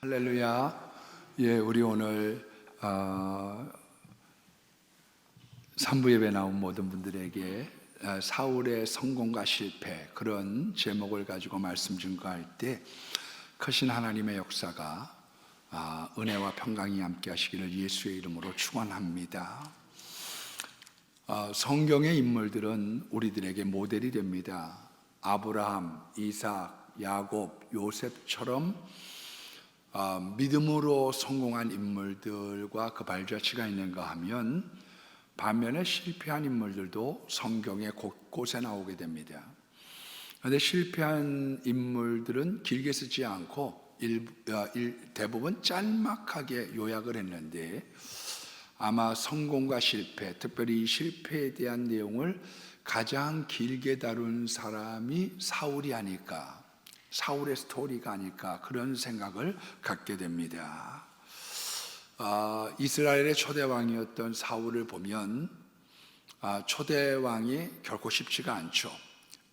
할렐루야. 예, 우리 오늘 3부 예배 나온 모든 분들에게 사울의 성공과 실패, 그런 제목을 가지고 말씀 증거할 때 크신 하나님의 역사가 은혜와 평강이 함께 하시기를 예수의 이름으로 축원합니다. 성경의 인물들은 우리들에게 모델이 됩니다. 아브라함, 이삭, 야곱, 요셉처럼 믿음으로 성공한 인물들과 그 발자취가 있는가 하면, 반면에 실패한 인물들도 성경에 곳곳에 나오게 됩니다. 그런데 실패한 인물들은 길게 쓰지 않고 대부분 짤막하게 요약을 했는데, 아마 성공과 실패, 특별히 실패에 대한 내용을 가장 길게 다룬 사람이 사울이 아닐까, 사울의 스토리가 아닐까, 그런 생각을 갖게 됩니다. 이스라엘의 초대왕이었던 사울을 보면 초대왕이 결코 쉽지가 않죠.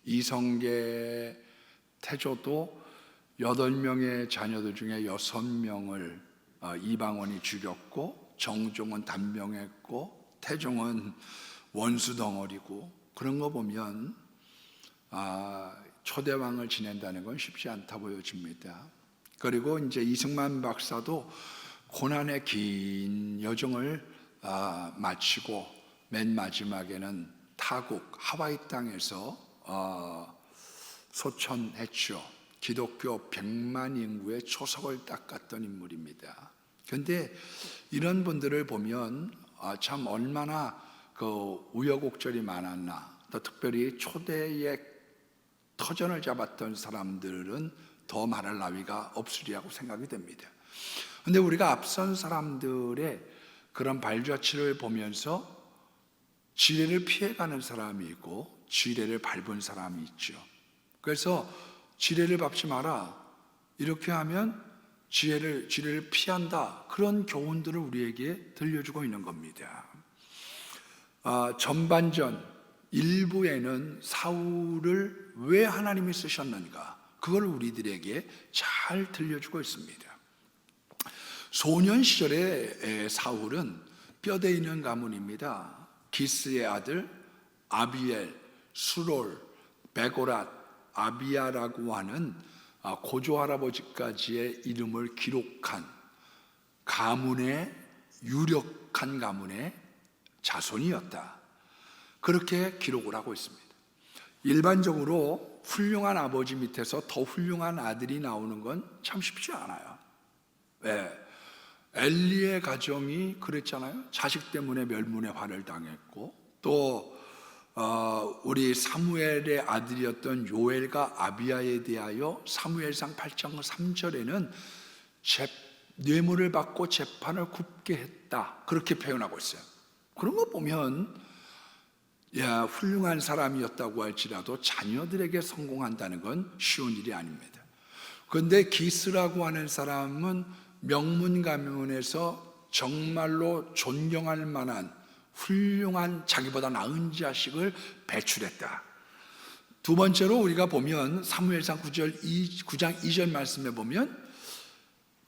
이성계 태조도 8명의 자녀들 중에 6명을 이방원이 죽였고, 정종은 단명했고, 태종은 원수 덩어리고, 그런 거 보면 초대왕을 지낸다는 건 쉽지 않다 보여집니다. 그리고 이제 이승만 박사도 고난의 긴 여정을 마치고 맨 마지막에는 타국 하와이 땅에서 소천했죠. 기독교 100만 인구의 초석을 닦았던 인물입니다. 그런데 이런 분들을 보면 참 얼마나 그 우여곡절이 많았나, 또 특별히 초대의 터전을 잡았던 사람들은 더 말할 나위가 없으리라고 생각이 됩니다. 그런데 우리가 앞선 사람들의 그런 발자취를 보면서 지뢰를 피해가는 사람이 있고 지뢰를 밟은 사람이 있죠. 그래서 지뢰를 밟지 마라, 이렇게 하면 지뢰를 피한다, 그런 교훈들을 우리에게 들려주고 있는 겁니다. 전반전 일부에는 사울을 왜 하나님이 쓰셨는가, 그걸 우리들에게 잘 들려주고 있습니다. 소년 시절의 사울은 뼈대 있는 가문입니다. 기스의 아들 아비엘, 수롤, 베고랏, 아비야라고 하는 고조 할아버지까지의 이름을 기록한 가문의, 유력한 가문의 자손이었다, 그렇게 기록을 하고 있습니다. 일반적으로 훌륭한 아버지 밑에서 더 훌륭한 아들이 나오는 건 참 쉽지 않아요. 왜? 엘리의 가정이 그랬잖아요. 자식 때문에 멸문의 화를 당했고, 또 우리 사무엘의 아들이었던 요엘과 아비야에 대하여 사무엘상 8장 3절에는 뇌물을 받고 재판을 굽게 했다, 그렇게 표현하고 있어요. 그런 거 보면 훌륭한 사람이었다고 할지라도 자녀들에게 성공한다는 건 쉬운 일이 아닙니다. 그런데 기스라고 하는 사람은 명문 가문에서 정말로 존경할 만한 훌륭한, 자기보다 나은 자식을 배출했다. 두 번째로 우리가 보면 사무엘상 9장 2절 말씀에 보면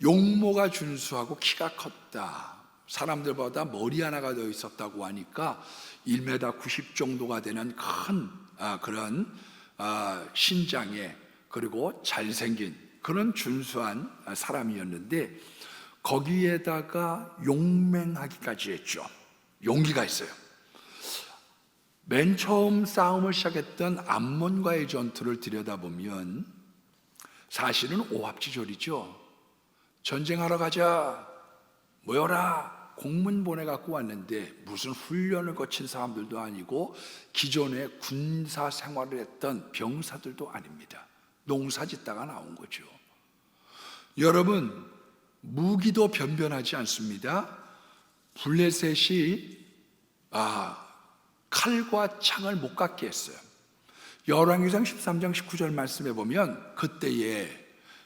용모가 준수하고 키가 컸다, 사람들보다 머리 하나가 더 있었다고 하니까 1m 90 정도가 되는 큰 그런 신장에, 그리고 잘생긴 그런 준수한 사람이었는데, 거기에다가 용맹하기까지 했죠. 용기가 있어요. 맨 처음 싸움을 시작했던 암몬과의 전투를 들여다보면 사실은 오합지졸이죠. 전쟁하러 가자, 모여라, 공문 보내갖고 왔는데 무슨 훈련을 거친 사람들도 아니고 기존에 군사 생활을 했던 병사들도 아닙니다. 농사 짓다가 나온 거죠. 여러분, 무기도 변변하지 않습니다. 블레셋이 칼과 창을 못 갖게 했어요. 열왕기상 13장 19절 말씀에 보면 그때에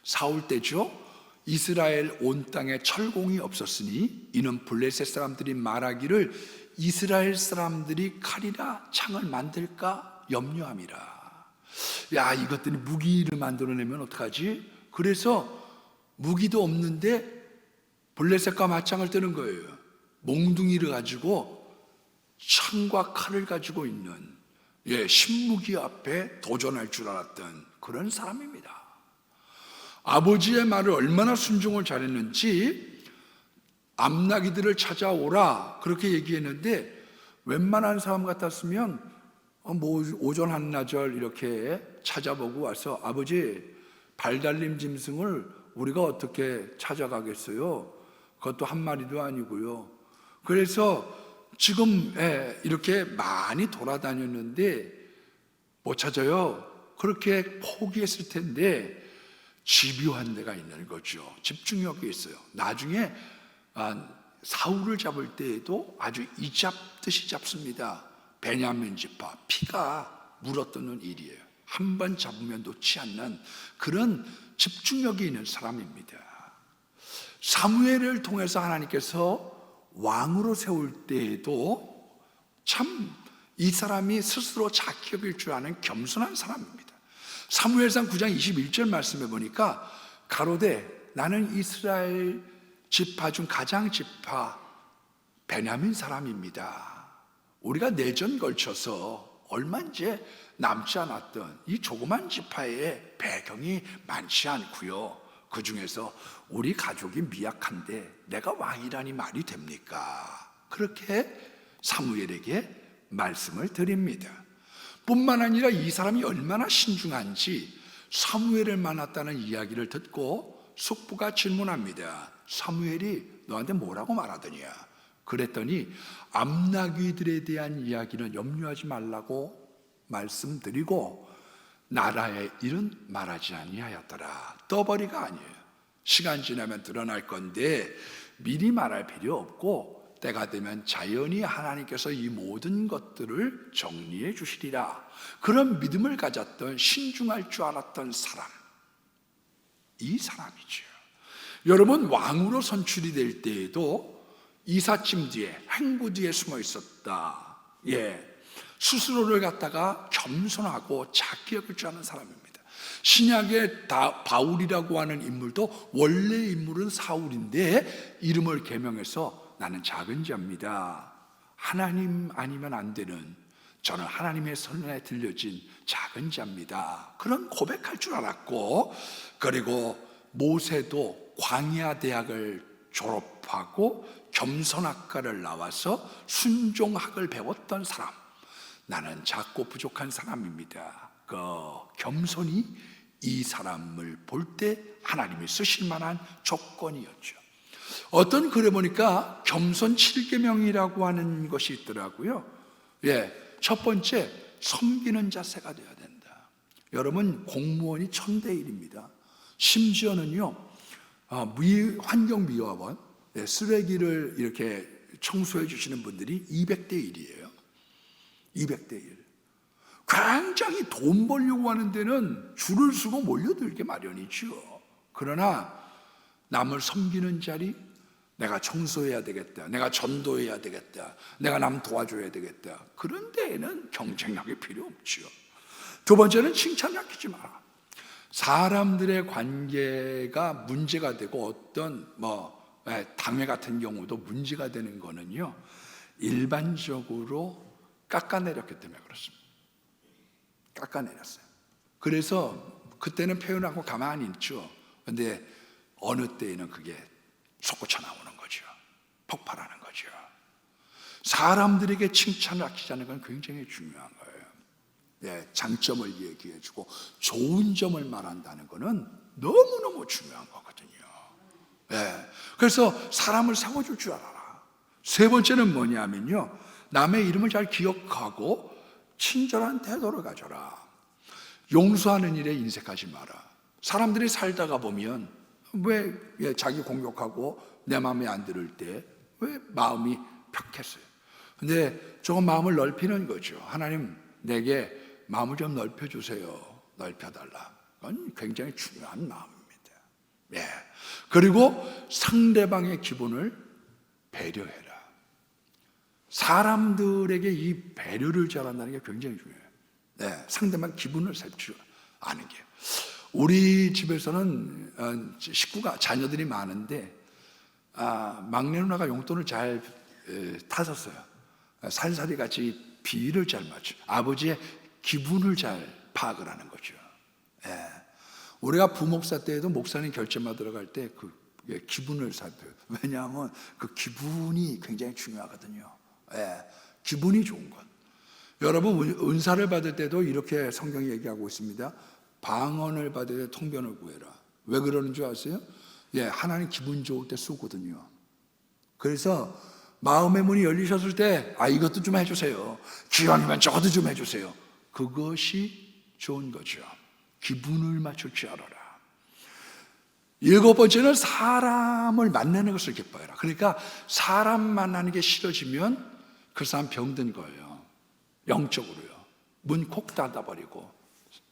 사울 때죠. 이스라엘 온 땅에 철공이 없었으니 이는 블레셋 사람들이 말하기를 이스라엘 사람들이 칼이나 창을 만들까 염려함이라. 이것들이 무기를 만들어내면 어떡하지? 그래서 무기도 없는데 블레셋과 맞짱을 뜨는 거예요. 몽둥이를 가지고 창과 칼을 가지고 있는, 신무기 앞에 도전할 줄 알았던 그런 사람입니다. 아버지의 말을 얼마나 순종을 잘했는지 암나기들을 찾아오라 그렇게 얘기했는데, 웬만한 사람 같았으면 오전 한나절 이렇게 찾아보고 와서 아버지, 발달림 짐승을 우리가 어떻게 찾아가겠어요? 그것도 한 마리도 아니고요. 그래서 지금 이렇게 많이 돌아다녔는데 못 찾아요. 그렇게 포기했을 텐데 집요한 데가 있는 거죠. 집중력이 있어요. 나중에 사울을 잡을 때에도 아주 이잡듯이 잡습니다. 베냐민 지파, 피가 물어뜯는 일이에요. 한 번 잡으면 놓지 않는 그런 집중력이 있는 사람입니다. 사무엘을 통해서 하나님께서 왕으로 세울 때에도 참 이 사람이 스스로 자기 여길 줄 아는 겸손한 사람입니다. 사무엘상 9장 21절 말씀해 보니까 가로되 나는 이스라엘 지파 중 가장 지파 베냐민 사람입니다. 우리가 내전 걸쳐서 얼마 이제 남지 않았던 이 조그만 지파의 배경이 많지 않고요. 그 중에서 우리 가족이 미약한데 내가 왕이라니 말이 됩니까? 그렇게 사무엘에게 말씀을 드립니다. 뿐만 아니라 이 사람이 얼마나 신중한지 사무엘을 만났다는 이야기를 듣고 숙부가 질문합니다. 사무엘이 너한테 뭐라고 말하더냐? 그랬더니 암나귀들에 대한 이야기는 염려하지 말라고 말씀드리고 나라의 일은 말하지 아니하였더라. 떠벌이가 아니에요. 시간 지나면 드러날 건데 미리 말할 필요 없고 때가 되면 자연히 하나님께서 이 모든 것들을 정리해 주시리라. 그런 믿음을 가졌던, 신중할 줄 알았던 사람, 이 사람이죠. 여러분, 왕으로 선출이 될 때에도 이삿짐 뒤에, 행부 뒤에 숨어 있었다. 스스로를 갖다가 겸손하고 작게 여길 줄 아는 사람입니다. 신약의 바울이라고 하는 인물도 원래 인물은 사울인데 이름을 개명해서 나는 작은 자입니다. 하나님 아니면 안 되는, 저는 하나님의 선언에 들려진 작은 자입니다. 그런 고백할 줄 알았고, 그리고 모세도 광야 대학을 졸업하고 겸손학과를 나와서 순종학을 배웠던 사람. 나는 작고 부족한 사람입니다. 그 겸손이 이 사람을 볼 때 하나님이 쓰실 만한 조건이었죠. 어떤 글에 보니까 겸손 7계명이라고 하는 것이 있더라고요. 첫 번째, 섬기는 자세가 되어야 된다. 여러분, 공무원이 1000대 1입니다. 심지어는요, 환경미화원, 쓰레기를 이렇게 청소해 주시는 분들이 200대 1이에요. 200대 1. 굉장히 돈 벌려고 하는 데는 줄을 서고 몰려들게 마련이죠. 그러나 남을 섬기는 자리, 내가 청소해야 되겠다, 내가 전도해야 되겠다, 내가 남 도와줘야 되겠다, 그런 데에는 경쟁력이 필요 없죠. 두 번째는 칭찬을 아끼지 마라. 사람들의 관계가 문제가 되고 어떤 당회 같은 경우도 문제가 되는 거는요, 일반적으로 깎아내렸기 때문에 그렇습니다. 깎아내렸어요. 그래서 그때는 표현하고 가만히 있죠. 그런데 어느 때에는 그게 솟구쳐 나오는 거죠. 폭발하는 거죠. 사람들에게 칭찬을 아끼자는 건 굉장히 중요한 거예요. 장점을 얘기해주고 좋은 점을 말한다는 것은 너무너무 중요한 거거든요. 그래서 사람을 세워줄 줄 알아라. 세 번째는 뭐냐면요, 남의 이름을 잘 기억하고 친절한 태도를 가져라. 용서하는 일에 인색하지 마라. 사람들이 살다가 보면 왜 자기 공격하고 내 마음에 안 들을 때 왜 마음이 벽했어요. 근데 조금 마음을 넓히는 거죠. 하나님, 내게 마음을 좀 넓혀주세요. 넓혀달라. 그건 굉장히 중요한 마음입니다. 그리고 상대방의 기분을 배려해라. 사람들에게 이 배려를 잘한다는 게 굉장히 중요해요. 상대방 기분을 살줄 아는 게. 우리 집에서는 식구가 자녀들이 많은데 막내 누나가 용돈을 잘 타셨어요. 살살이 같이 비위를 잘 맞춰. 아버지의 기분을 잘 파악을 하는 거죠. 우리가 부목사 때에도 목사님 결제만 들어갈 때 그 기분을 살펴요. 왜냐하면 그 기분이 굉장히 중요하거든요. 기분이 좋은 것. 여러분 은사를 받을 때도 이렇게 성경이 얘기하고 있습니다. 방언을 받을 때 통변을 구해라. 왜 그러는 줄 아세요? 하나님 기분 좋을 때 쓰거든요. 그래서 마음의 문이 열리셨을 때 이것도 좀 해주세요. 기왕이면 저것도 좀 해주세요. 그것이 좋은 거죠. 기분을 맞출 줄 알아라. 7번째는 사람을 만나는 것을 기뻐해라. 그러니까 사람 만나는 게 싫어지면 그 사람 병든 거예요. 영적으로요. 문 콕 닫아버리고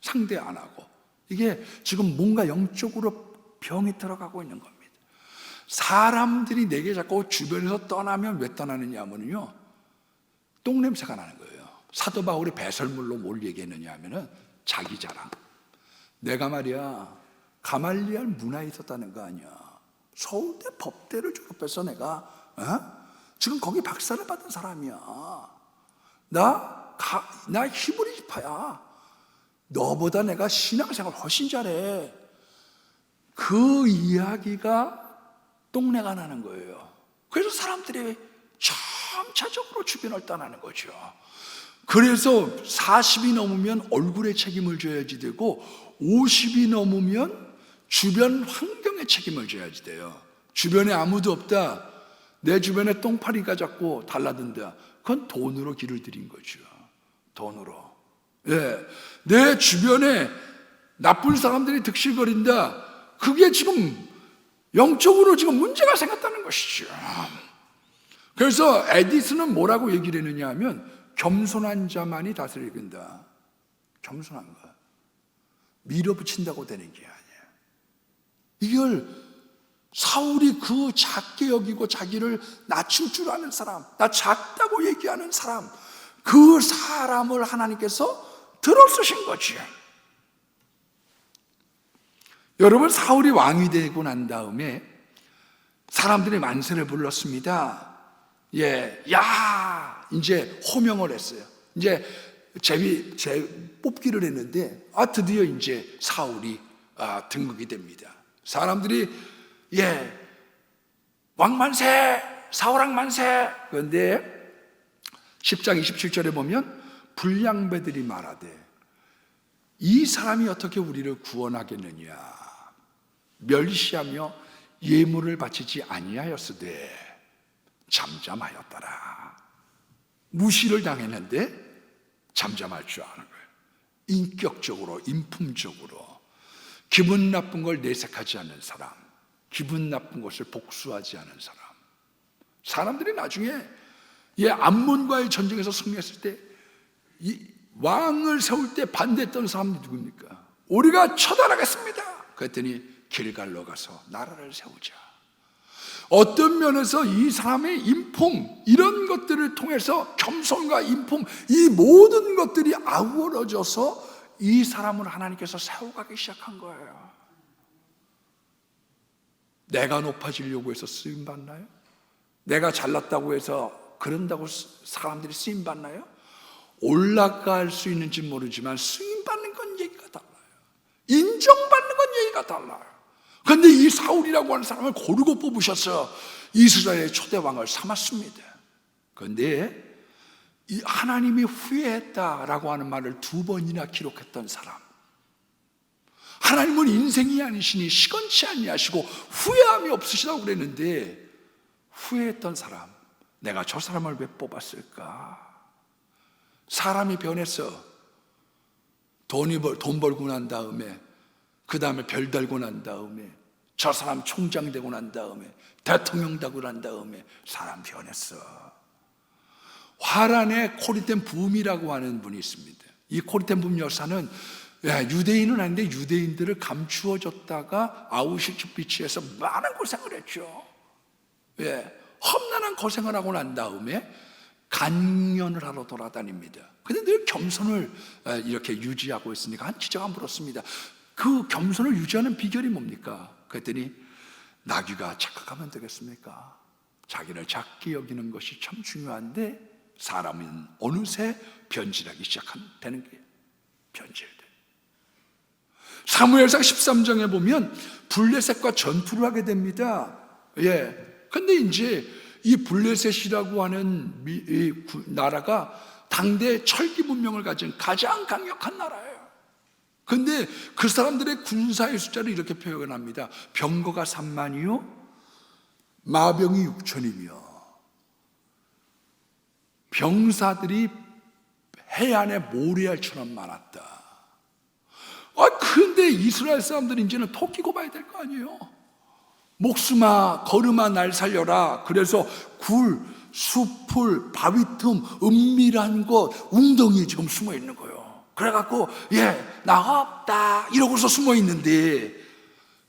상대 안 하고. 이게 지금 뭔가 영적으로 병이 들어가고 있는 겁니다. 사람들이 내게 자꾸 주변에서 떠나면 왜 떠나느냐 하면요, 똥냄새가 나는 거예요. 사도 바울이 배설물로 뭘 얘기했느냐 하면은 자기 자랑. 내가 말이야 가말리알 문화에 있었다는 거 아니야. 서울대 법대를 졸업해서 내가 지금 거기 박사를 받은 사람이야. 나 히브리 지파야. 너보다 내가 신앙생활 훨씬 잘해. 그 이야기가 똥내가 나는 거예요. 그래서 사람들이 점차적으로 주변을 떠나는 거죠. 그래서 40이 넘으면 얼굴에 책임을 져야지 되고 50이 넘으면 주변 환경에 책임을 져야지 돼요. 주변에 아무도 없다. 내 주변에 똥파리가 자꾸 달라든다. 그건 돈으로 길을 들인 거죠. 돈으로. 내 주변에 나쁜 사람들이 득실거린다. 그게 지금 영적으로 지금 문제가 생겼다는 것이죠. 그래서 에디슨은 뭐라고 얘기를 했느냐 하면 겸손한 자만이 다스리게 된다. 겸손한 거. 밀어붙인다고 되는 게 아니에요. 이걸 사울이 그 작게 여기고 자기를 낮출 줄 아는 사람, 나 작다고 얘기하는 사람, 그 사람을 하나님께서 들어쓰신 거지. 여러분, 사울이 왕이 되고 난 다음에 사람들이 만세를 불렀습니다. 이제 호명을 했어요. 이제 뽑기를 했는데 드디어 이제 사울이 등극이 됩니다. 사람들이 왕만세, 사울왕 만세. 그런데 10장 27절에 보면 불량배들이 말하되 이 사람이 어떻게 우리를 구원하겠느냐, 멸시하며 예물을 바치지 아니하였으되 잠잠하였더라. 무시를 당했는데 잠잠할 줄 아는 거예요. 인격적으로, 인품적으로 기분 나쁜 걸 내색하지 않는 사람, 기분 나쁜 것을 복수하지 않은 사람. 사람들이 나중에 암몬과의 전쟁에서 승리했을 때 이 왕을 세울 때 반대했던 사람이 누굽니까? 우리가 처단하겠습니다. 그랬더니 길갈로 가서 나라를 세우자. 어떤 면에서 이 사람의 인품, 이런 것들을 통해서 겸손과 인품, 이 모든 것들이 아우러져서 이 사람을 하나님께서 세워가기 시작한 거예요. 내가 높아지려고 해서 쓰임받나요? 내가 잘났다고 해서 그런다고 사람들이 쓰임받나요? 올라갈 수 있는지 모르지만 쓰임받는 건 얘기가 달라요. 인정받는 건 얘기가 달라요. 그런데 이 사울이라고 하는 사람을 고르고 뽑으셔서 이스라엘의 초대왕을 삼았습니다. 그런데 이 하나님이 후회했다라고 하는 말을 2번이나 기록했던 사람, 하나님은 인생이 아니시니 시건치 아니하시고 후회함이 없으시다고 그랬는데 후회했던 사람, 내가 저 사람을 왜 뽑았을까? 사람이 변했어. 돈 벌고 난 다음에, 그 다음에 별 달고 난 다음에, 저 사람 총장 되고 난 다음에, 대통령 되고 난 다음에 사람 변했어. 화란의 코리템 붐이라고 하는 분이 있습니다. 이 코리템 붐 여사는 유대인은 아닌데 유대인들을 감추어줬다가 아우슈비츠에서 많은 고생을 했죠. 험난한 고생을 하고 난 다음에 간연을 하러 돌아다닙니다. 근데 늘 겸손을 이렇게 유지하고 있으니까 한 지적을 물었습니다. 그 겸손을 유지하는 비결이 뭡니까? 그랬더니 나귀가 착각하면 되겠습니까? 자기를 작게 여기는 것이 참 중요한데 사람은 어느새 변질하기 시작되는 게 변질돼. 사무엘상 13장에 보면 블레셋과 전투를 하게 됩니다. 근데 이제 이 블레셋이라고 하는 이 나라가 당대 철기 문명을 가진 가장 강력한 나라예요. 근데 그 사람들의 군사의 숫자를 이렇게 표현합니다. 병거가 3만이요, 마병이 6천이며 병사들이 해안의 모래알처럼 많았다. 근데 이스라엘 사람들이 이제는 토끼고 봐야 될 거 아니에요. 목숨아 걸음아 날 살려라. 그래서 굴, 숲풀, 바위 틈, 은밀한 곳, 웅덩이에 지금 숨어 있는 거예요. 그래갖고 나가 없다 이러고서 숨어 있는데,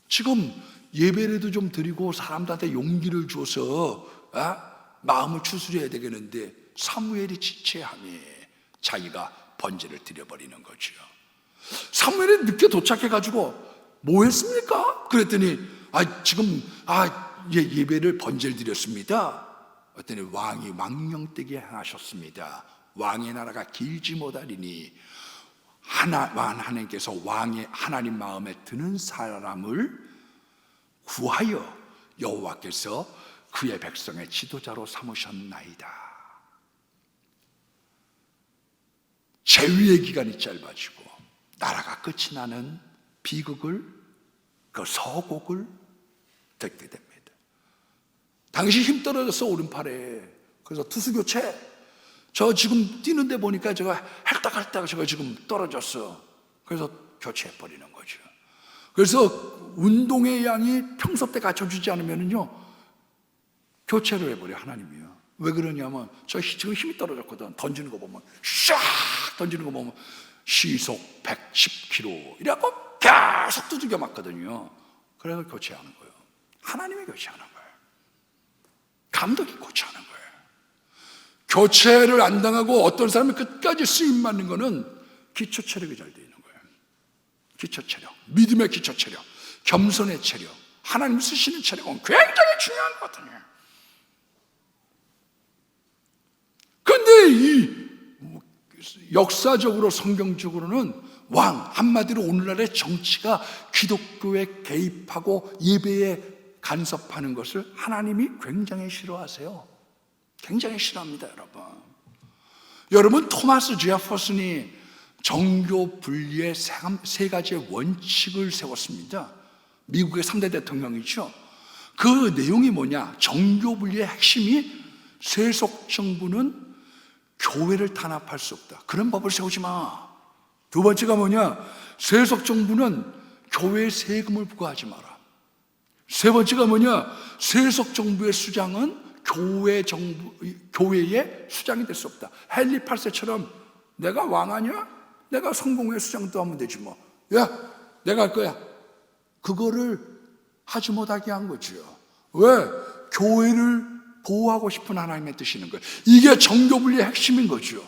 지금 예배라도 좀 드리고 사람들한테 용기를 줘서 마음을 추스려야 되겠는데 사무엘이 지체함에 자기가 번제를 드려버리는 거죠. 사무엘이 늦게 도착해가지고 뭐 했습니까? 그랬더니 지금 예배를 번제를 드렸습니다. 그랬더니 왕이 망령되게 행하셨습니다. 왕의 나라가 길지 못하리니 하나님께서 왕의 하나님 마음에 드는 사람을 구하여 여호와께서 그의 백성의 지도자로 삼으셨나이다. 재위의 기간이 짧아지고 나라가 끝이 나는 비극을, 그 서곡을 듣게 됩니다. 당시 힘 떨어져서 오른팔에, 그래서 투수교체, 저 지금 뛰는데 보니까 제가 핥다핥다가 제가 지금 떨어졌어. 그래서 교체해버리는 거죠. 그래서 운동의 양이 평소 때 갖춰주지 않으면요 교체를 해버려 하나님이요. 왜 그러냐면 저 지금 힘이 떨어졌거든. 던지는 거 보면 샥 던지는 거 보면 시속 110km 이래갖고 계속 두들겨 맞거든요. 그래서 교체하는 거예요. 하나님이 교체하는 거예요. 감독이 교체하는 거예요. 교체를 안 당하고 어떤 사람이 끝까지 쓰임 맞는 거는 기초 체력이 잘 돼 있는 거예요. 기초 체력, 믿음의 기초 체력, 겸손의 체력, 하나님 쓰시는 체력은 굉장히 중요한 거거든요. 근데 이 역사적으로 성경적으로는 왕, 한마디로 오늘날의 정치가 기독교에 개입하고 예배에 간섭하는 것을 하나님이 굉장히 싫어하세요. 굉장히 싫어합니다, 여러분. 여러분, 토마스 제퍼슨이 정교 분리의 세 가지의 원칙을 세웠습니다. 미국의 3대 대통령이죠. 그 내용이 뭐냐? 정교 분리의 핵심이 세속 정부는 교회를 탄압할 수 없다. 그런 법을 세우지 마. 두 번째가 뭐냐? 세속 정부는 교회에 세금을 부과하지 마라. 세 번째가 뭐냐? 세속 정부의 수장은 교회의 수장이 될 수 없다. 헨리 8세처럼 내가 왕 아니야? 내가 성공회 수장도 하면 되지 뭐. 야, 내가 할 거야. 그거를 하지 못하게 한 거죠. 왜? 교회를 보호하고 싶은 하나님의 뜻이는 거예요. 이게 정교분리의 핵심인 거죠.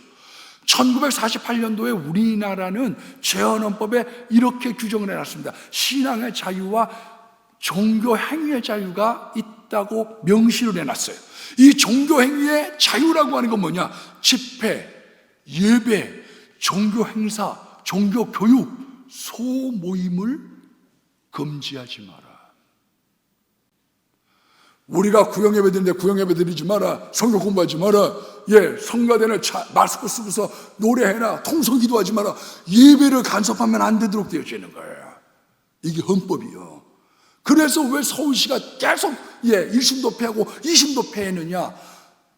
1948년도에 우리나라는 재헌헌법에 이렇게 규정을 해놨습니다. 신앙의 자유와 종교 행위의 자유가 있다고 명시를 해놨어요. 이 종교 행위의 자유라고 하는 건 뭐냐? 집회, 예배, 종교 행사, 종교 교육, 소모임을 금지하지 마라. 우리가 구역예배 드리는데 구역예배 드리지 마라, 성경 공부하지 마라, 성가대는 마스크 쓰고서 노래해라, 통성기도 하지 마라. 예배를 간섭하면 안 되도록 되어져 있는 거예요. 이게 헌법이요. 그래서 왜 서울시가 계속 1심도 패하고 2심도 패했느냐?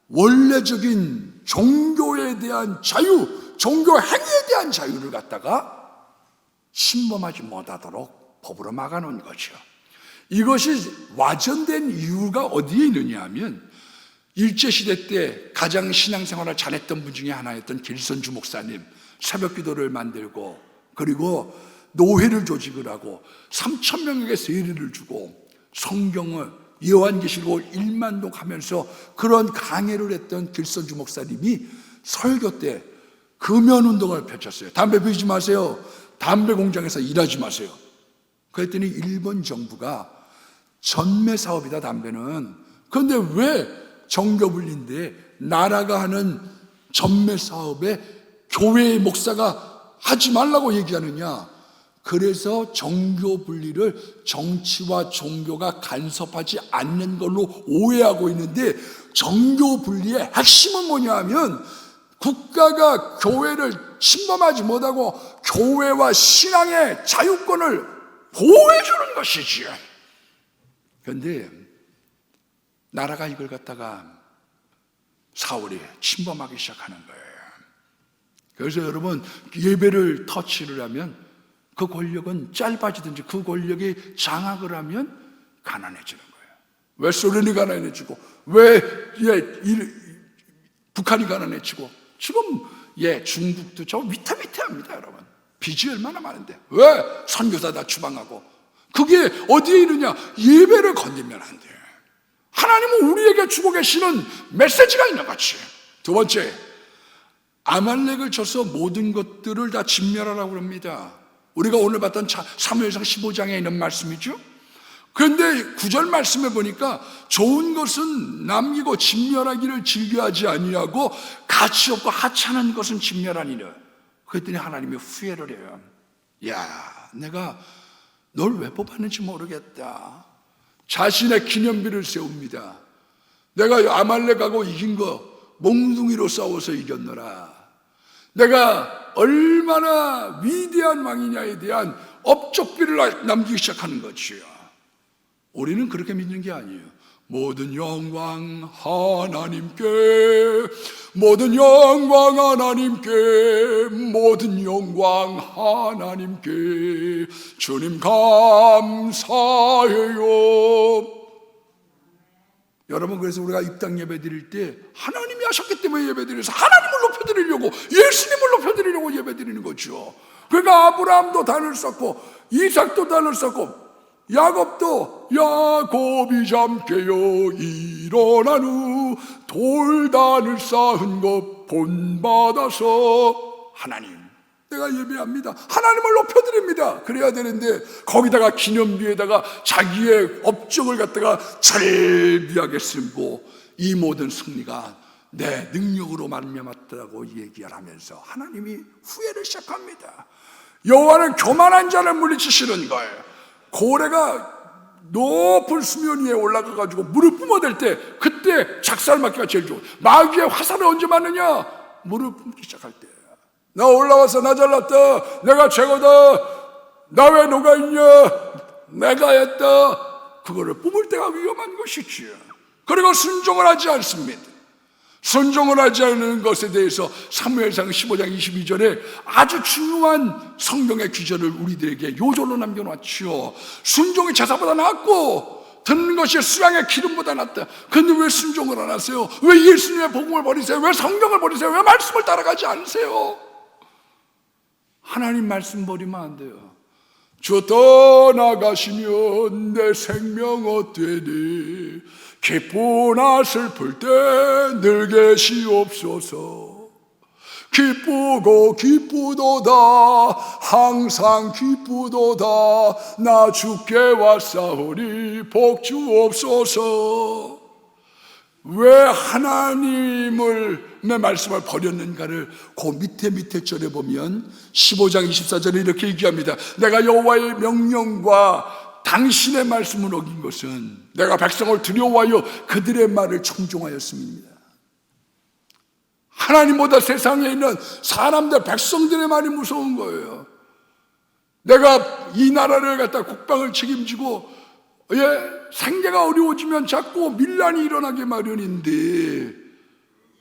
원래적인 종교에 대한 자유, 종교 행위에 대한 자유를 갖다가 침범하지 못하도록 법으로 막아놓은 거죠. 이것이 와전된 이유가 어디에 있느냐 하면, 일제시대 때 가장 신앙생활을 잘했던 분 중에 하나였던 길선주 목사님, 새벽기도를 만들고 그리고 노회를 조직을 하고 3,000명에게 세례를 주고 성경을 요한계시록 1만독 하면서 그런 강해를 했던 길선주 목사님이 설교 때 금연운동을 펼쳤어요. 담배 피우지 마세요. 담배 공장에서 일하지 마세요. 그랬더니 일본 정부가 전매 사업이다, 담배는. 그런데 왜 정교분리인데 나라가 하는 전매 사업에 교회의 목사가 하지 말라고 얘기하느냐? 그래서 정교분리를 정치와 종교가 간섭하지 않는 걸로 오해하고 있는데, 정교분리의 핵심은 뭐냐 하면 국가가 교회를 침범하지 못하고 교회와 신앙의 자유권을 보호해 주는 것이지요. 그런데 나라가 이걸 갖다가 사울이 침범하기 시작하는 거예요. 그래서 여러분, 예배를 터치를 하면 그 권력은 짧아지든지 그 권력이 장악을 하면 가난해지는 거예요. 왜 소련이 가난해지고 왜 북한이 가난해지고 지금 중국도 저 위태위태합니다. 여러분, 빚이 얼마나 많은데 왜 선교사 다 추방하고. 그게 어디에 있느냐? 예배를 건드리면 안 돼요. 하나님은 우리에게 주고 계시는 메시지가 있는 거지. 두 번째, 아말렉을 쳐서 모든 것들을 다 진멸하라고 합니다. 우리가 오늘 봤던 사무엘상 15장에 있는 말씀이죠. 그런데 9절 말씀에 보니까 좋은 것은 남기고 진멸하기를 즐겨하지 아니하고 가치 없고 하찮은 것은 진멸하니라. 그랬더니 하나님이 후회를 해요. 야, 내가 널 왜 뽑았는지 모르겠다. 자신의 기념비를 세웁니다. 내가 아말렉하고 이긴 거 몽둥이로 싸워서 이겼노라. 내가 얼마나 위대한 왕이냐에 대한 업적비를 남기기 시작하는 것이요. 우리는 그렇게 믿는 게 아니에요. 모든 영광 하나님께, 모든 영광 하나님께, 모든 영광 하나님께, 주님 감사해요. 여러분, 그래서 우리가 입당 예배 드릴 때 하나님이 하셨기 때문에 예배 드려서 하나님을 높여드리려고, 예수님을 높여드리려고 예배 드리는 거죠. 그러니까 아브라함도 단을 쌓고 이삭도 단을 쌓고 야곱도 야곱이 잠깨어 일어난 후 돌단을 쌓은 것 본받아서 하나님, 내가 예배합니다. 하나님을 높여드립니다. 그래야 되는데 거기다가 기념비에다가 자기의 업적을 갖다가 절비하게 쓰고 이 모든 승리가 내 능력으로 말미암았다고 얘기를 하면서 하나님이 후회를 시작합니다. 여호와는 교만한 자를 물리치시는 거예요. 고래가 높은 수면 위에 올라가가지고 물을 뿜어댈 때 그때 작살 맞기가 제일 좋아요. 마귀의 화살을 언제 맞느냐? 물을 뿜기 시작할 때. 나 올라와서 나 잘났다, 내가 최고다, 나 왜 누가 있냐, 내가 했다. 그거를 뿜을 때가 위험한 것이지요. 그리고 순종을 하지 않습니다. 순종을 하지 않는 것에 대해서 사무엘상 15장 22절에 아주 중요한 성경의 기절을 우리들에게 요절로 남겨놨지요. 순종이 제사보다 낫고 듣는 것이 수양의 기름보다 낫다. 그런데 왜 순종을 안 하세요? 왜 예수님의 복음을 버리세요? 왜 성경을 버리세요? 왜 말씀을 따라가지 않으세요? 하나님 말씀 버리면 안 돼요. 주 떠나가시면 내 생명 어때니 기쁘나 슬플 때 늘 계시옵소서. 기쁘고 기쁘도다 항상 기쁘도다 나 주께 왔사오니 복 주옵소서. 왜 하나님을 내 말씀을 버렸는가를 그 밑에 절에 보면 15장 24절에 이렇게 얘기합니다. 내가 여호와의 명령과 당신의 말씀을 어긴 것은 내가 백성을 두려워하여 그들의 말을 청종하였음입니다. 하나님보다 세상에 있는 사람들, 백성들의 말이 무서운 거예요. 내가 이 나라를 갖다 국방을 책임지고 생계가 어려워지면 자꾸 밀란이 일어나게 마련인데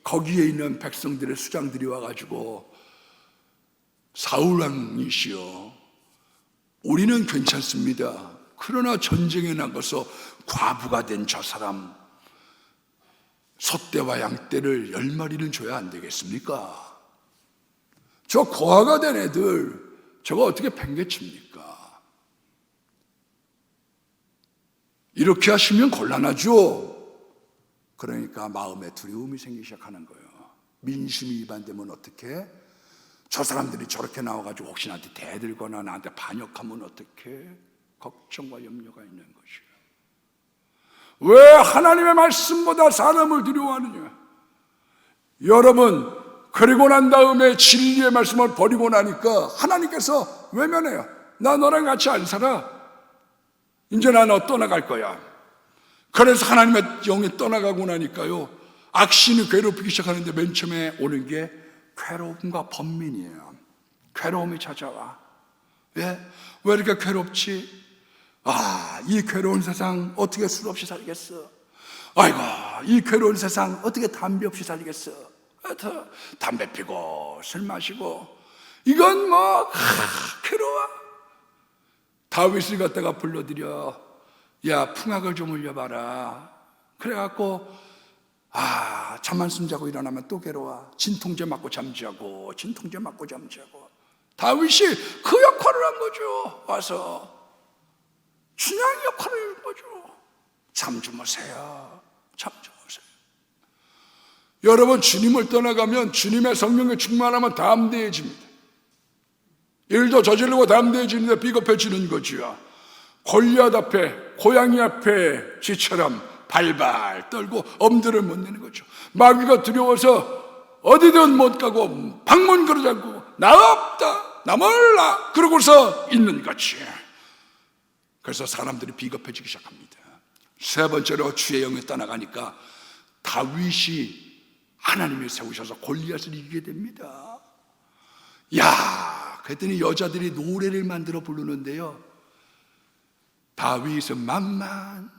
거기에 있는 백성들의 수장들이 와가지고 사울 왕이시여, 우리는 괜찮습니다. 그러나 전쟁에 나가서 과부가 된 저 사람 소떼와 양떼를 10마리는 줘야 안 되겠습니까? 저 고아가 된 애들 저거 어떻게 팽개칩니까? 이렇게 하시면 곤란하죠. 그러니까 마음에 두려움이 생기기 시작하는 거예요. 민심이 위반되면 어떡해? 저 사람들이 저렇게 나와가지고 혹시 나한테 대들거나 나한테 반역하면 어떡해? 걱정과 염려가 있는 것이에요. 왜 하나님의 말씀보다 사람을 두려워하느냐? 여러분, 그리고 난 다음에 진리의 말씀을 버리고 나니까 하나님께서 외면해요. 나 너랑 같이 안 살아. 이제 나 너 떠나갈 거야. 그래서 하나님의 영이 떠나가고 나니까요, 악신이 괴롭히기 시작하는데 맨 처음에 오는 게 괴로움과 번민이에요. 괴로움이 찾아와. 왜 이렇게 괴롭지? 이 괴로운 세상 어떻게 술 없이 살겠어? 아이고, 이 괴로운 세상 어떻게 담배 없이 살겠어? 담배 피고 술 마시고 이건 괴로워. 다윗을 갖다가 불러들여, 야, 풍악을 좀 울려봐라. 그래갖고 잠만 숨 자고 일어나면 또 괴로워. 진통제 맞고 잠자고 진통제 맞고 잠자고. 다윗이 그 역할을 한 거죠. 와서 춘향 역할을 한 거죠. 잠 주무세요. 잠 주무세요. 여러분, 주님을 떠나가면, 주님의 성령에 충만하면 담대해집니다. 일도 저지르고 담대해지는데 비겁해지는 거지요. 골리앗 앞에, 고양이 앞에 쥐처럼 발발 떨고 엄두를 못 내는 거죠. 마귀가 두려워서 어디든 못 가고 방문 걸어잡고 나 없다, 나 몰라 그러고서 있는 거지. 그래서 사람들이 비겁해지기 시작합니다. 세 번째로 주의 영이 떠나가니까 다윗이 하나님이 세우셔서 골리앗을 이기게 됩니다. 그랬더니 여자들이 노래를 만들어 부르는데요, 다윗은 만만,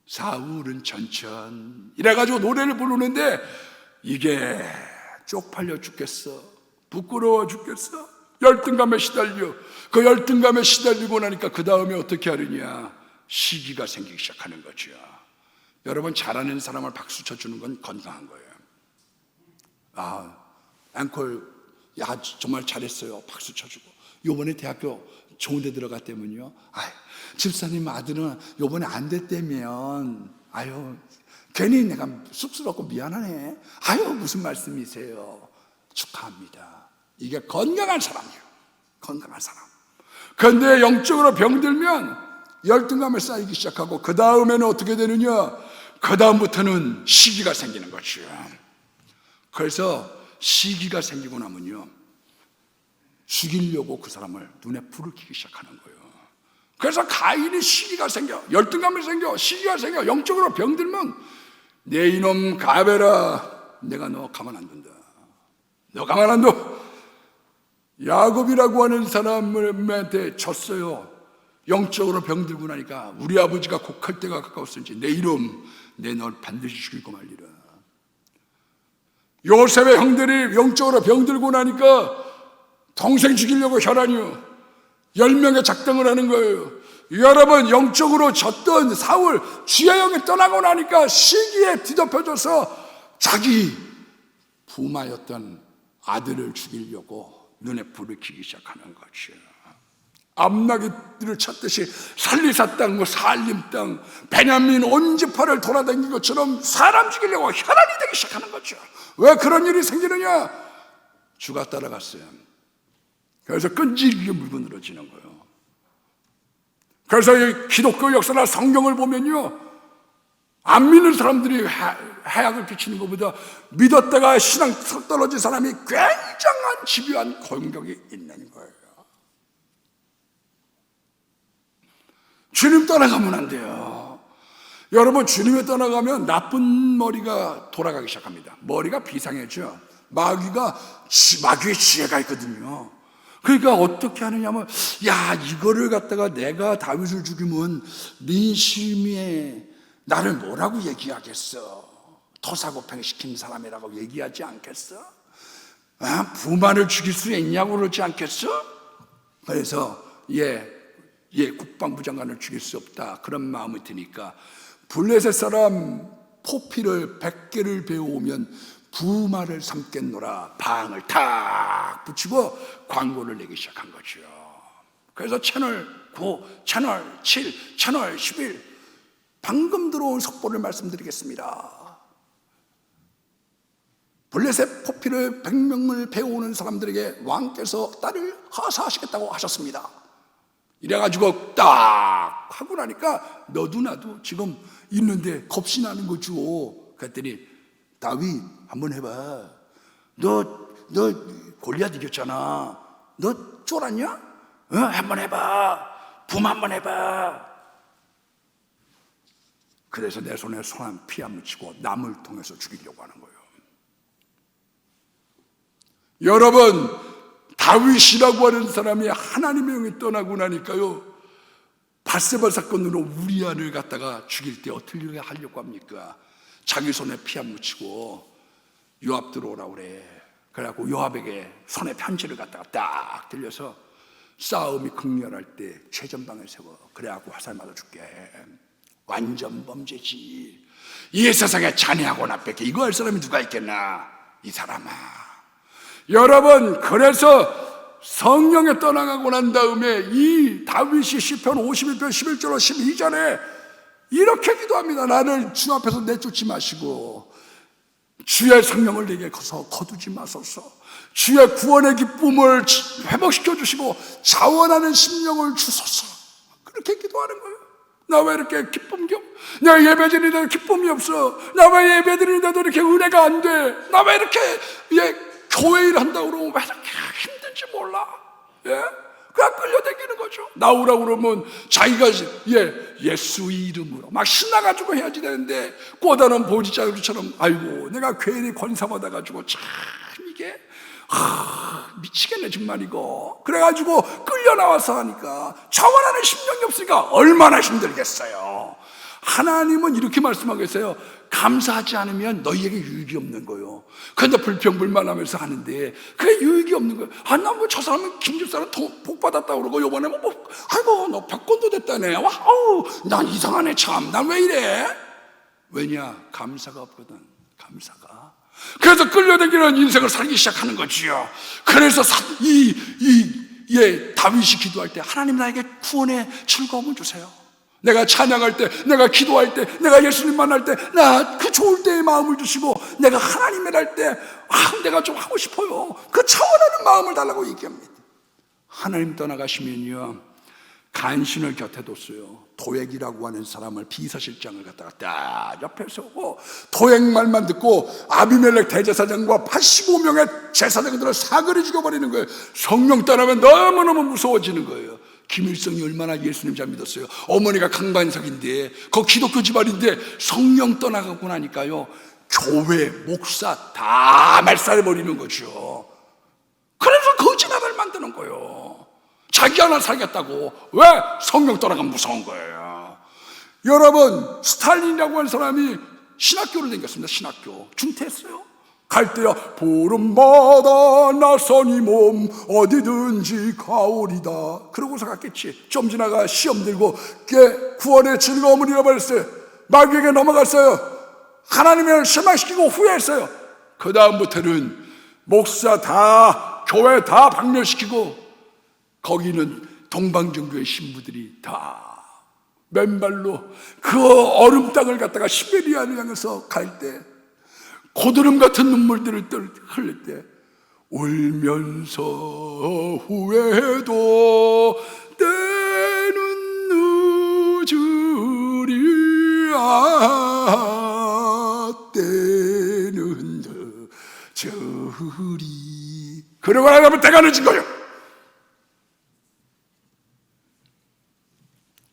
사울은 천천, 이래가지고 노래를 부르는데 이게 쪽팔려 죽겠어, 부끄러워 죽겠어, 열등감에 시달려. 그 열등감에 시달리고 나니까 그 다음에 어떻게 하느냐? 시기가 생기기 시작하는 거죠. 여러분, 잘하는 사람을 박수 쳐주는 건 건강한 거예요. 앵콜, 정말 잘했어요. 박수 쳐주고. 요번에 대학교 좋은 데 들어갔다면요, 집사님 아들은 요번에 안 됐다면 괜히 내가 쑥스럽고 미안하네. 무슨 말씀이세요? 축하합니다. 이게 건강한 사람이에요. 건강한 사람. 그런데 영적으로 병들면 열등감에 쌓이기 시작하고, 그 다음에는 어떻게 되느냐? 그 다음부터는 시기가 생기는 거죠. 그래서 시기가 생기고 나면요, 죽이려고 그 사람을 눈에 불을 켜기 시작하는 거예요. 그래서 가인이 시기가 생겨, 열등감이 생겨, 시기가 생겨. 영적으로 병들면 내 이놈 가베라, 내가 너 가만 안 둔다. 너 가만 안 둬. 야곱이라고 하는 사람한테 졌어요. 영적으로 병들고 나니까 우리 아버지가 곡할 때가 가까웠는지 내 이름, 내 널 반드시 죽이고 말리라. 요셉의 형들이 영적으로 병들고 나니까 동생 죽이려고 혈안이요, 10명의 작당을 하는 거예요. 여러분, 영적으로 졌던 사울, 주의 영이 떠나고 나니까 시기에 뒤덮여져서 자기 부마였던 아들을 죽이려고 눈에 불을 켜기 시작하는 거죠. 암나기들을 찾듯이 살리사 땅, 살림 땅, 베냐민 온 지파를 돌아다닌 것처럼 사람 죽이려고 혈안이 되기 시작하는 거죠. 왜 그런 일이 생기느냐? 주가 따라갔어요. 그래서 끈질기게 물고 늘어지는 거예요. 그래서 이 기독교 역사나 성경을 보면요, 안 믿는 사람들이 해악을 끼치는 것보다 믿었다가 신앙 떨어진 사람이 굉장한 집요한 공격이 있는 거예요. 주님 떠나가면 안 돼요. 여러분, 주님이 떠나가면 나쁜 머리가 돌아가기 시작합니다. 머리가 비상해져. 마귀의 지혜가 있거든요. 그러니까 어떻게 하느냐면, 이거를 갖다가 내가 다윗을 죽이면 민심에 나를 뭐라고 얘기하겠어? 토사구팽 시킨 사람이라고 얘기하지 않겠어? 부마를 죽일 수 있냐고 그러지 않겠어? 그래서 국방부 장관을 죽일 수 없다, 그런 마음이 드니까 블레셋 사람 포피를 100개를 배워오면 부마를 삼겠노라 방을 탁 붙이고 광고를 내기 시작한 거죠. 그래서 채널 9, 채널 7, 채널 11, 방금 들어온 속보를 말씀드리겠습니다. 블레셋 포피를 100명을 배우는 사람들에게 왕께서 딸을 하사하시겠다고 하셨습니다. 이래가지고 딱 하고 나니까 너도 나도 지금 있는데 겁이 나는 거죠. 그랬더니 다윗 한번 해봐. 너 골리앗 이겼잖아. 너 쫄았냐? 한번 해봐. 붐 한번 해봐. 그래서 내 손에 피 안 묻히고 남을 통해서 죽이려고 하는 거예요. 여러분, 다윗이라고 하는 사람이 하나님의 영이 떠나고 나니까요, 밧세바 사건으로 우리아를 갖다가 죽일 때 어떻게 하려고 합니까? 자기 손에 피 안 묻히고 요압 들어오라고 그래. 그래갖고 요압에게 손에 편지를 갖다가 딱 들려서 싸움이 극렬할 때 최전방에 세워. 그래갖고 화살 맞아줄게. 완전 범죄지. 이 세상에 자네하고 나밖에 이거 할 사람이 누가 있겠나? 이 사람아. 여러분, 그래서 성령에 떠나가고 난 다음에 이 다윗이 시편 51편 11절로 12절에 이렇게 기도합니다. 나를 주 앞에서 내쫓지 마시고 주의 성령을 내게 거두지 마소서. 주의 구원의 기쁨을 회복시켜 주시고 자원하는 심령을 주소서. 그렇게 기도하는 거예요. 나 왜 이렇게 기쁨이 없어? 내가 예배드리는데도 기쁨이 없어. 나 왜 예배드리는데도 이렇게 은혜가 안 돼? 나 왜 이렇게 교회 일 한다고 그러면 왜 이렇게 힘든지 몰라? 그냥 끌려다니는 거죠. 나오라고 그러면 자기가 예수의 이름으로 막 신나가지고 해야지 되는데 꼬다는 보지자루처럼 아이고 내가 괜히 권사받아가지고 참 이게 미치겠네 정말 이거. 그래가지고 끌려 나와서 하니까 자원하는 심령이 없으니까 얼마나 힘들겠어요. 하나님은 이렇게 말씀하고 있어요. 감사하지 않으면 너희에게 유익이 없는 거예요. 그런데 불평불만하면서 하는데 그게 유익이 없는 거예요. 나 뭐 저 사람은 김집사는 복 받았다고 그러고 요번에 아이고 너 백권도 됐다네. 와우 난 이상하네 참. 난 왜 이래? 왜냐? 감사가 없거든. 감사가. 그래서 끌려다니는 인생을 살기 시작하는 거지요. 그래서 다윗이 기도할 때 하나님 나에게 구원의 즐거움을 주세요. 내가 찬양할 때, 내가 기도할 때, 내가 예수님 만날 때, 나 그 좋을 때의 마음을 주시고, 내가 하나님을 할 때, 내가 좀 하고 싶어요. 그 차원하는 마음을 달라고 얘기합니다. 하나님 떠나가시면요, 간신을 곁에 뒀어요. 도액이라고 하는 사람을 비서실장을 갖다가 딱 옆에 세우고, 도액 말만 듣고 아비멜렉 대제사장과 85명의 제사장들을 사거리 죽여버리는 거예요. 성령 떠나면 너무너무 무서워지는 거예요. 김일성이 얼마나 예수님 잘 믿었어요. 어머니가 강반석인데 그 기독교 집안인데 성령 떠나가고 나니까요 교회, 목사 다 말살해버리는 거죠. 그래서 거짓말을 만드는 거예요. 자기 하나 살겠다고. 왜? 성령 떠나가면 무서운 거예요. 여러분, 스탈린이라고 하는 사람이 신학교를 다녔습니다. 신학교 중퇴했어요. 갈 때야 보름마다 낯선 이 몸 어디든지 가오리다. 그러고서 갔겠지. 좀 지나가 시험 들고 구원의 즐거움을 잃어버렸어요. 마귀에게 넘어갔어요. 하나님을 실망시키고 후회했어요. 그 다음부터는 목사 다 교회 다 박멸시키고 거기는 동방정교회 신부들이 다 맨발로 그 얼음 땅을 갖다가 시베리아를 향해서 갈 때 고드름 같은 눈물들을 흘릴 때 울면서 후회해도 때는 늦으리야 때는 늦으리. 그러고 나면 때가 늦은 거예요.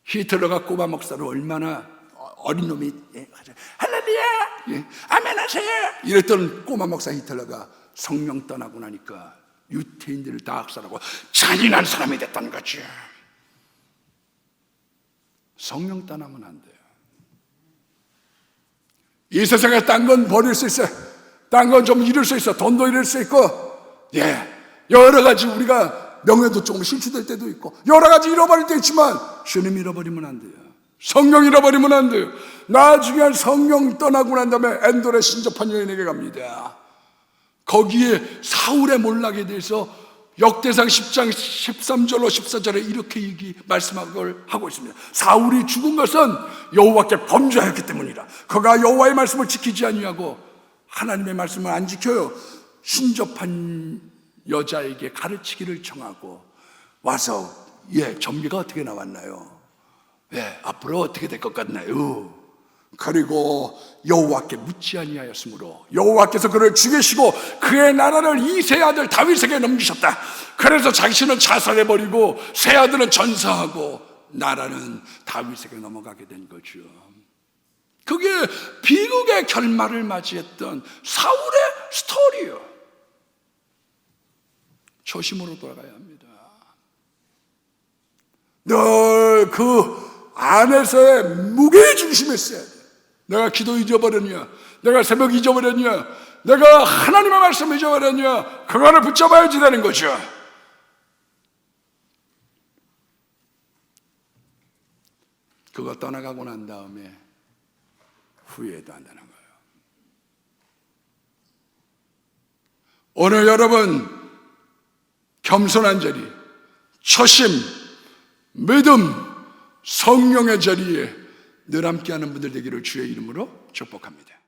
히틀러가 꼬마 목사를 얼마나 어린 놈이 할렐루야 아멘하세요 이랬던 꼬마 목사 히틀러가 성령 떠나고 나니까 유태인들을 다 학살하고 잔인한 사람이 됐다는 거죠. 성령 떠나면 안 돼요. 이 세상에 딴 건 버릴 수 있어요. 딴 건 좀 잃을 수 있어. 돈도 잃을 수 있고 여러 가지 우리가 명예도 조금 실추될 때도 있고 여러 가지 잃어버릴 때 있지만 주님 잃어버리면 안 돼요. 성령 잃어버리면 안 돼요. 나중에 성령 떠나고 난 다음에 엔돌의 신접한 여인에게 갑니다. 거기에 사울의 몰락에 대해서 역대상 10장 13절로 14절에 이렇게 말씀하고 있습니다. 사울이 죽은 것은 여호와께 범죄하였기 때문이라. 그가 여호와의 말씀을 지키지 아니하고 하나님의 말씀을 안 지켜요. 신접한 여자에게 가르치기를 청하고 와서 전개가 어떻게 나왔나요? 앞으로 어떻게 될 것 같나요? 그리고 여호와께 묻지 아니하였으므로 여호와께서 그를 죽이시고 그의 나라를 이 세 아들 다윗에게 넘기셨다. 그래서 자신은 자살해버리고 세 아들은 전사하고 나라는 다윗에게 넘어가게 된 거죠. 그게 비극의 결말을 맞이했던 사울의 스토리예요. 초심으로 돌아가야 합니다. 늘 그 안에서의 무게중심에 있어야 돼. 내가 기도 잊어버렸냐? 내가 새벽 잊어버렸냐? 내가 하나님의 말씀 잊어버렸냐? 그거를 붙잡아야지 되는 거죠. 그거 떠나가고 난 다음에 후회도 안 되는 거예요. 오늘 여러분 겸손한 자리, 초심, 믿음, 성령의 자리에 늘 함께하는 분들 되기를 주의 이름으로 축복합니다.